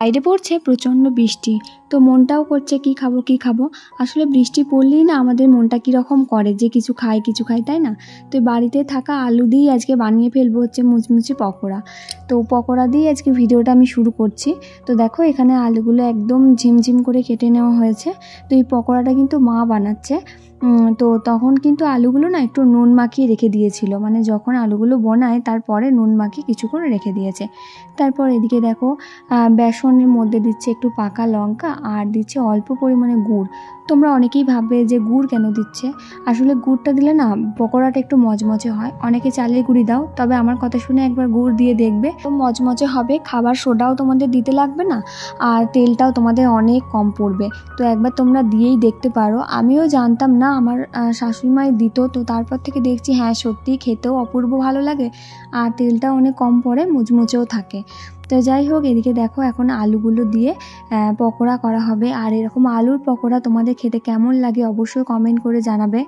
বাইরে পড়ছে প্রচণ্ড বৃষ্টি, তো মনটাও করছে কি খাবো। আসলে বৃষ্টি পড়লেই না আমাদের মনটা কীরকম করে যে কিছু খাই, তাই না? তো বাড়িতে থাকা আলু দিয়েই আজকে বানিয়ে ফেলবো হচ্ছে মুচমুচে পকোড়া। তো পকোড়া দিয়ে আজকে ভিডিওটা আমি শুরু করছি। তো দেখো এখানে আলুগুলো একদম ঝিমঝিম করে কেটে নেওয়া হয়েছে। তো এই পকোড়াটা কিন্তু মা বানাচ্ছে। তো তখন কিন্তু আলুগুলো না একটু নুন মাখিয়ে রেখে দিয়েছিল, মানে যখন আলুগুলো বোনায় তারপরে নুন মাখিয়ে কিছুক্ষণ রেখে দিয়েছে। তারপর এদিকে দেখো বেসনের মধ্যে দিচ্ছে একটু পাকা লঙ্কা আর দিচ্ছে অল্প পরিমাণে গুড়। তোমরা অনেকেই ভাববে যে গুড় কেন দিচ্ছে, আসলে গুড়টা দিলে না পকোড়াটা একটু মচমচে হয়। অনেকে চালের গুঁড়ি দাও, তবে আমার কথা শুনে একবার গুড় দিয়ে দেখবে, তো মচমচে হবে। খাবার সোডাও তোমাদের দিতে লাগবে না, আর তেলটাও তোমাদের অনেক কম পড়বে। তো একবার তোমরা দিয়েই দেখতে পারো। আমিও জানতাম না, আমার শাশুড়িমাই দিত, তো তারপর থেকে দেখছি হ্যাঁ সত্যি খেতেও অপূর্ব ভালো লাগে, আর তেলটাও অনেক কম পড়ে, মুচমুচেও থাকে। তো যাই হোক, এদিকে দেখো এখন আলুগুলো দিয়ে পকোড়া করা হবে। আর এরকম আলুর পকোড়া তোমাদের খেতে কেমন লাগে অবশ্যই কমেন্ট করে জানাবে।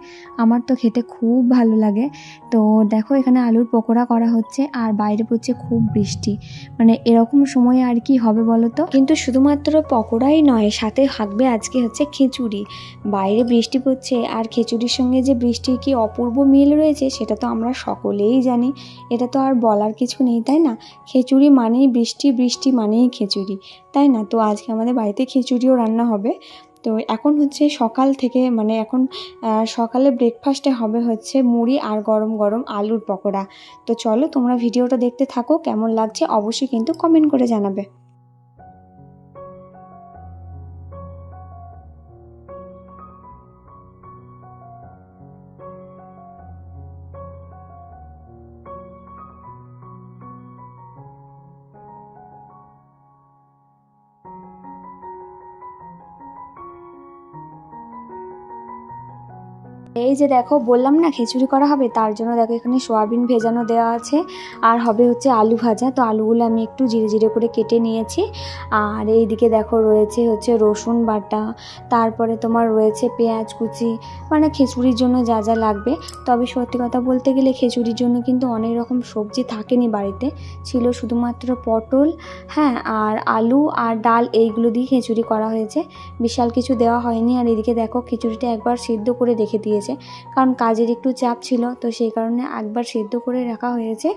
আমার তো খেতে খুব ভালো লাগে। তো দেখো এখানে আলুর পকোড়া করা হচ্ছে, আর বাইরে পড়ছে খুব বৃষ্টি। মানে এরকম সময় আর কি হবে বলো তো। কিন্তু শুধুমাত্র পকোড়াই নয়, সাথে থাকবে আজকে হচ্ছে খিচুড়ি। বাইরে বৃষ্টি পড়ছে, আর খিচুড়ির সঙ্গে যে বৃষ্টির কি অপূর্ব মিল রয়েছে সেটা তো আমরা সকলেই জানি। এটা তো আর বলার কিছু নেই, তাই না? খিচুড়ি মানেই বৃষ্টি মানেই খিচুড়ি, তাই না? তো আজকে আমাদের বাড়িতে খিচুড়িও রান্না হবে। তো এখন হচ্ছে সকাল থেকে, মানে এখন সকালে ব্রেকফাস্টে হবে হচ্ছে মুড়ি আর গরম গরম আলুর পকোড়া। তো চলো তোমরা ভিডিওটা দেখতে থাকো, কেমন লাগছে অবশ্যই কিন্তু কমেন্ট করে জানাবে। এই যে দেখো বললাম না খিচুড়ি করা হবে, তার জন্য দেখো এখানে সয়াবিন ভেজানো দেওয়া আছে, আর হবে হচ্ছে আলু ভাজা। তো আলুগুলো আমি একটু জিরে জিরে করে কেটে নিয়েছি। আর এইদিকে দেখো রয়েছে হচ্ছে রসুন বাটা, তারপরে তোমার রয়েছে পেঁয়াজ কুচি, মানে খিচুড়ির জন্য যা যা লাগবে। তবে সত্যি কথা বলতে গেলে খিচুড়ির জন্য কিন্তু অনেক রকম সবজি থাকেনি বাড়িতে, ছিল শুধুমাত্র পটল, হ্যাঁ, আর আলু আর ডাল, এইগুলো দিয়ে খিচুড়ি করা হয়েছে, বিশাল কিছু দেওয়া হয়নি। আর এদিকে দেখো খিচুড়িটা একবার সিদ্ধ করে রেখে দিয়েছে, কারণ কাজের একটু চাপ ছিল, তো সেই কারণে একবার সিদ্ধ করে রাখা হয়েছে।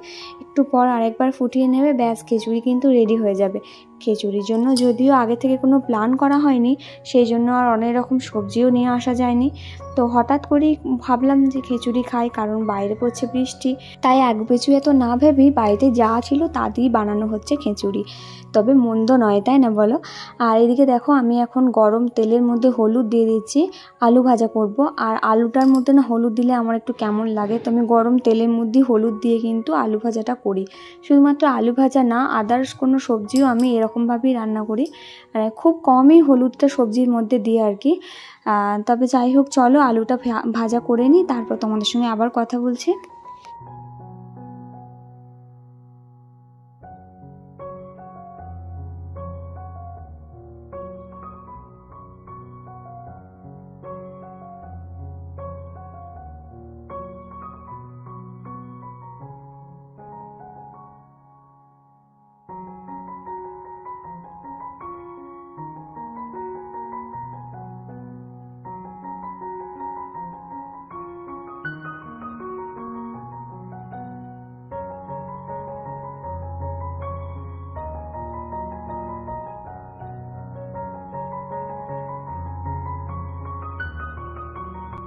একটু পর আরেকবার ফুটিয়ে নেবে, ব্যাস খিচুড়ি কিন্তু রেডি হয়ে যাবে। খিচুড়ির জন্য যদিও আগে থেকে কোনো প্ল্যান করা হয়নি, সেই জন্য আর অনেক রকম সবজিও নিয়ে আসা যায়নি। তো হঠাৎ করেই ভাবলাম যে খিচুড়ি খাই, কারণ বাইরে পড়ছে বৃষ্টি, তাই একবেচু এত না ভেবেই বাড়িতে যা ছিল তা দিয়েই বানানো হচ্ছে খিচুড়ি। তবে মন্দ নয়, তাই না বলো? আর এদিকে দেখো আমি এখন গরম তেলের মধ্যে হলুদ দিয়ে দিচ্ছি, আলু ভাজা করব। আর আলুটার মধ্যে না হলুদ দিলে আমার একটু কেমন লাগে, তো আমি গরম তেলের মধ্যে হলুদ দিয়ে কিন্তু আলু ভাজাটা করি। শুধুমাত্র আলু ভাজা না, আদার্স কোনো সবজিও আমি এরকমভাবেই রান্না করি, খুব কমই হলুদটা সবজির মধ্যে দিয়ে আর কি। তবে যাই হোক, চলো আলুটা ভাজা করে নিই, তারপর তোমাদের সঙ্গে আবার কথা বলছি।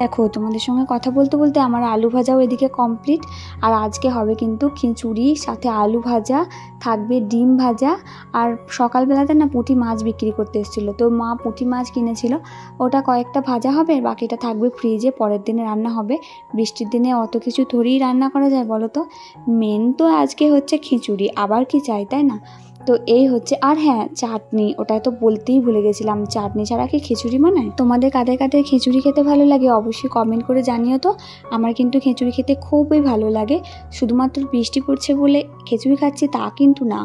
দেখো তোমাদের সঙ্গে কথা বলতে বলতে আমার আলু ভাজাও এদিকে কমপ্লিট। আর আজকে হবে কিন্তু খিচুড়ি, সাথে আলু ভাজা, থাকবে ডিম ভাজা। আর সকালবেলাতে না পুঁটি মাছ বিক্রি করতে এসেছিলো, তো মা পুঁটি মাছ কিনেছিল, ওটা কয়েকটা ভাজা হবে, বাকিটা থাকবে ফ্রিজে, পরের দিনে রান্না হবে। বৃষ্টির দিনে অত কিছু থোড়িই রান্না করা যায় বলো তো। মেন তো আজকে হচ্ছে খিচুড়ি, আবার কি চাই, তাই না? তো এই হচ্ছে। আর হ্যাঁ, চাটনি, ওটা তো বলতেই ভুলে গেছিলাম, চাটনি ছাড়া কি খিচুড়ি বানায়? তোমাদের কাদের কাদের খিচুড়ি খেতে ভালো লাগে অবশ্যই কমেন্ট করে জানিও তো। আমার কিন্তু খিচুড়ি খেতে খুবই ভালো লাগে। শুধুমাত্র বৃষ্টি পড়ছে বলে খিচুড়ি খাচ্ছি তা কিন্তু না,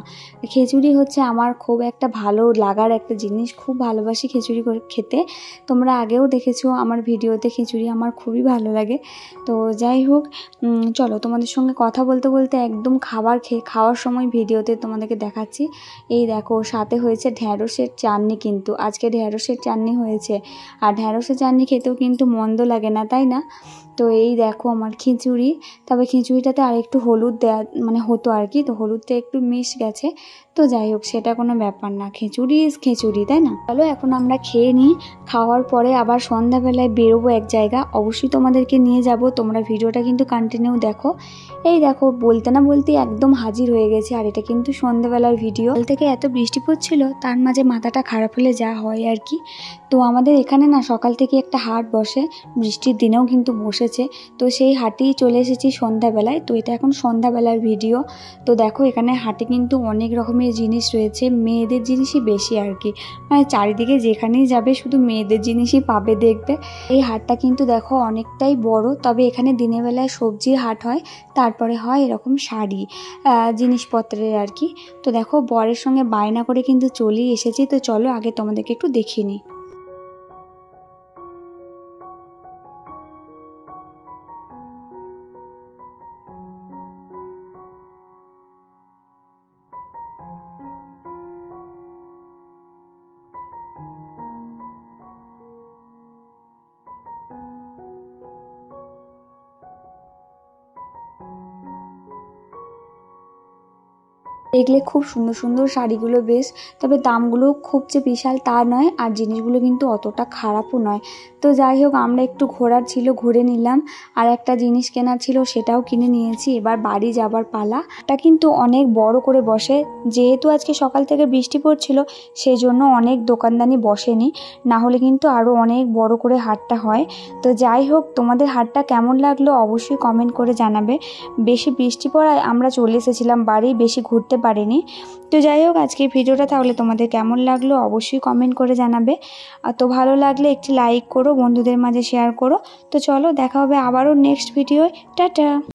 খিচুড়ি হচ্ছে আমার খুব একটা ভালো লাগার একটা জিনিস, খুব ভালোবাসি খিচুড়ি করে খেতে। তোমরা আগেও দেখেছো আমার ভিডিওতে, খিচুড়ি আমার খুবই ভালো লাগে। তো যাই হোক, চলো তোমাদের সঙ্গে কথা বলতে বলতে একদম খাওয়ার সময় ভিডিওতে তোমাদেরকে দেখাচ্ছি। এই দেখো সাথে হয়েছে ঢ্যাঁড়সের চাটনি, কিন্তু আজকে ঢ্যাঁড়সের চাটনি হয়েছে। আর ঢ্যাঁড়সের চাটনি খেতেও কিন্তু মন্দ লাগে না, তাই না? তো এই দেখো আমার খিচুড়ি, তবে খিচুড়িটাতে আর একটু হলুদ দেওয়া মানে হতো আর কি, তো হলুদটা একটু মিশ গেছে। তো যাই হোক, সেটা কোনো ব্যাপার না, খিচুড়ি ইজ খিচুড়ি, তাই না? চলো এখন আমরা খেয়ে নিই। খাওয়ার পরে আবার সন্ধ্যাবেলায় বেরোবো এক জায়গা, অবশ্যই তোমাদেরকে নিয়ে যাব, তোমরা ভিডিওটা কিন্তু কন্টিনিউ দেখো। এই দেখো বলতে না বলতে একদম হাজির হয়ে গেছে, আর এটা কিন্তু সন্ধ্যাবেলার ভিডিও। কাল থেকে এত বৃষ্টি পড়ছিল, তার মাঝে মাথাটা খারাপ হলে যা হয় আর কি। তো আমাদের এখানে না সকাল থেকে একটা হাট বসে, বৃষ্টির দিনেও কিন্তু বসেছে। তো সেই হাটেই চলে এসেছি সন্ধ্যাবেলায়, তো এটা এখন সন্ধ্যাবেলার ভিডিও। তো দেখো এখানে হাটে কিন্তু অনেক রকমের জিনিস রয়েছে, মেয়েদের জিনিসই বেশি আর কি, মানে চারিদিকে যেখানেই যাবে শুধু মেয়েদের জিনিসই পাবে দেখবে। এই হাটটা কিন্তু দেখো অনেকটাই বড়, তবে এখানে দিনের বেলায় সবজির হাট হয়, তারপরে হয় এরকম শাড়ি জিনিসপত্রের আর কি। তো দেখো বরের সঙ্গে বায়না করে কিন্তু চলেই এসেছি, তো চলো আগে তোমাদেরকে একটু দেখিয়ে নিই। দেখলে খুব সুন্দর সুন্দর শাড়িগুলো বেশ, তবে দামগুলো খুব যে বিশাল তা নয়, আর জিনিসগুলো কিন্তু অতটা খারাপও নয়। তো যাই হোক, আমরা একটু ঘোরার ছিল ঘুরে নিলাম, আর একটা জিনিস কেনার ছিল সেটাও কিনে নিয়েছি। এবার বাড়ি যাবার পালা। এটা কিন্তু অনেক বড় করে বসে, যেহেতু আজকে সকাল থেকে বৃষ্টি পড়ছিল সেই জন্য অনেক দোকানদানি বসেনি, না হলে কিন্তু আরও অনেক বড় করে হাটটা হয়। তো যাই হোক, তোমাদের হাটটা কেমন লাগলো অবশ্যই কমেন্ট করে জানাবে। বেশি বৃষ্টি পড়ায় আমরা চলে এসেছিলাম বাড়ি, বেশি ঘুরতে পারিনি। তো যাই হোক, আজকের ভিডিওটা তাহলে তোমাদের কেমন লাগলো অবশ্যই কমেন্ট করে জানাবে। আর তো ভালো লাগলে একটি লাইক করো, বন্ধুদের মাঝে শেয়ার করো। তো চলো দেখা হবে আবারও নেক্সট ভিডিওয়। টাটা।